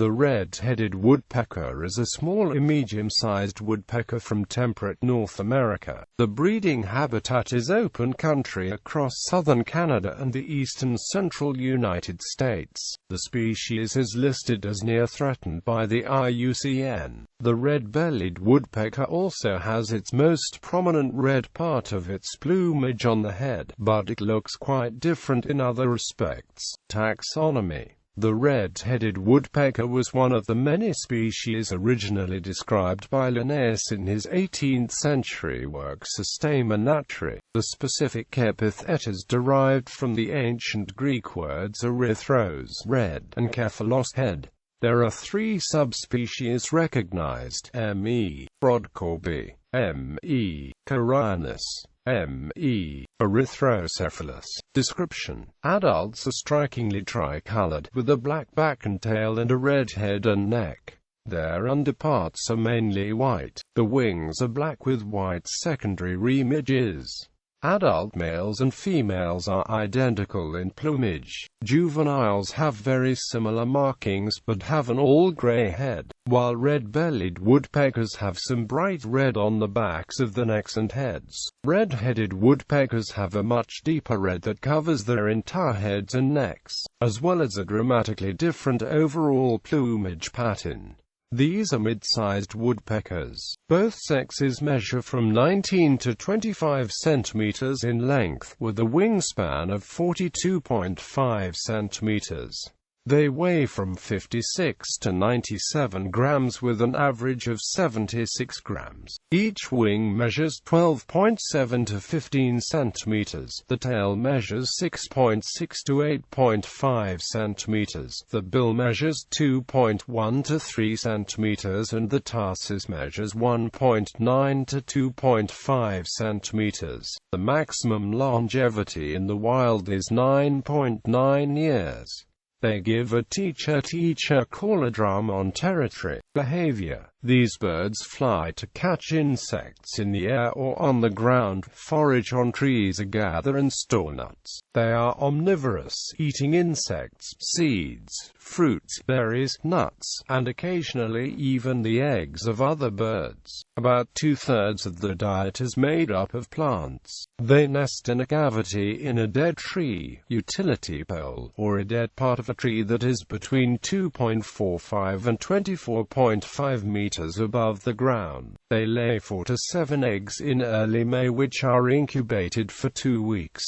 The red-headed woodpecker is a small or medium-sized woodpecker from temperate North America. The breeding habitat is open country across southern Canada and the eastern central United States. The species is listed as near threatened by the IUCN. The red-bellied woodpecker also has its most prominent red part of its plumage on the head, but it looks quite different in other respects. Taxonomy. The red-headed woodpecker was one of the many species originally described by Linnaeus in his 18th-century work Systema Naturae. The specific epithet is derived from the ancient Greek words erythros, red, and kephalos, head. There are 3 subspecies recognized: M.E. brodkorbi, M.E. carinus, M.E. erythrocephalus. Description: adults are strikingly tricolored, with a black back and tail and a red head and neck. Their underparts are mainly white. The wings are black with white secondary remiges. Adult males and females are identical in plumage. Juveniles have very similar markings but have an all-gray head, while red-bellied woodpeckers have some bright red on the backs of the necks and heads. Red-headed woodpeckers have a much deeper red that covers their entire heads and necks, as well as a dramatically different overall plumage pattern. These are mid-sized woodpeckers. Both sexes measure from 19 to 25 centimeters in length, with a wingspan of 42.5 centimeters. They weigh from 56 to 97 grams with an average of 76 grams. Each wing measures 12.7 to 15 centimeters. The tail measures 6.6 to 8.5 centimeters. The bill measures 2.1 to 3 centimeters and the tarsus measures 1.9 to 2.5 centimeters. The maximum longevity in the wild is 9.9 years. They give a teacher-teacher call a drum on territory. Behavior. These birds fly to catch insects in the air or on the ground, forage on trees or gather and store nuts. They are omnivorous, eating insects, seeds, fruits, berries, nuts, and occasionally even the eggs of other birds. About 2/3 of their diet is made up of plants. They nest in a cavity in a dead tree, utility pole, or a dead part of a tree that is between 2.45 and 24.5 meters above the ground. They lay 4 to 7 eggs in early May which are incubated for 2 weeks.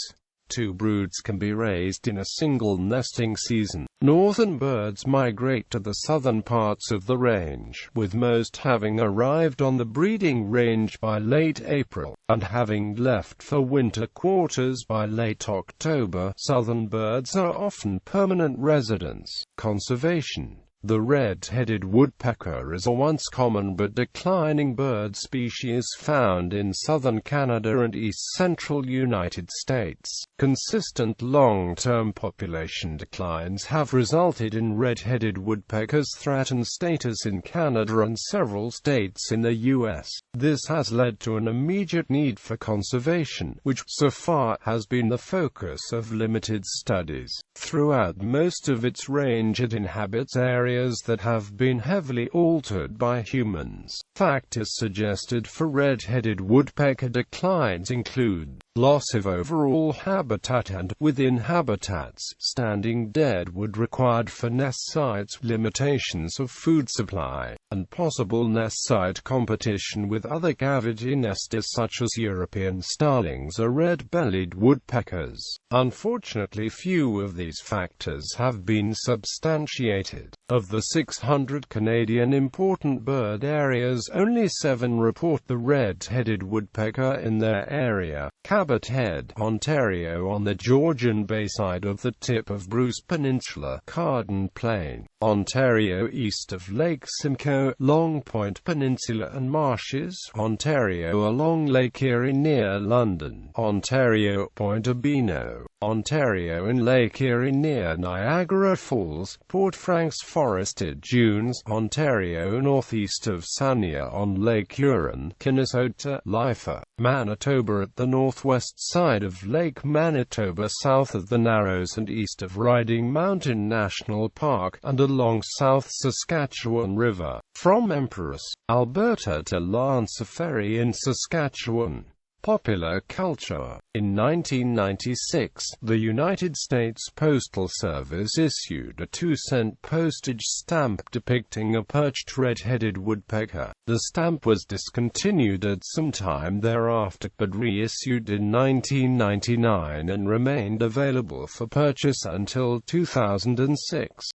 2 broods can be raised in a single nesting season. Northern birds migrate to the southern parts of the range, with most having arrived on the breeding range by late April, and having left for winter quarters by late October. Southern birds are often permanent residents. Conservation. The red-headed woodpecker is a once common but declining bird species found in southern Canada and east-central United States. Consistent long-term population declines have resulted in red-headed woodpeckers' threatened status in Canada and several states in the U.S. This has led to an immediate need for conservation, which so far has been the focus of limited studies. Throughout most of its range it inhabits areas that have been heavily altered by humans. Factors suggested for red-headed woodpecker declines include loss of overall habitat and, within habitats, standing deadwood required for nest sites, limitations of food supply, and possible nest site competition with other cavity nesters such as European starlings or red-bellied woodpeckers. Unfortunately, few of these factors have been substantiated. Of the 600 Canadian important bird areas, only 7 report the red-headed woodpecker in their area. Cabot Head, Ontario on the Georgian Bayside of the tip of Bruce Peninsula, Carden Plain, Ontario east of Lake Simcoe Gatineau, Long Point Peninsula and marshes, Ontario along Lake Erie near London, Ontario, Point Abino, Ontario and Lake Erie near Niagara Falls, Port Frank's forested dunes, Ontario northeast of Sarnia on Lake Huron, Minnesota, Lifer, Manitoba at the northwest side of Lake Manitoba south of the Narrows and east of Riding Mountain National Park, and along South Saskatchewan River, from Empress, Alberta to Lancer Ferry in Saskatchewan. Popular culture. In 1996, the United States Postal Service issued a 2-cent postage stamp depicting a perched red-headed woodpecker. The stamp was discontinued at some time thereafter, but reissued in 1999 and remained available for purchase until 2006.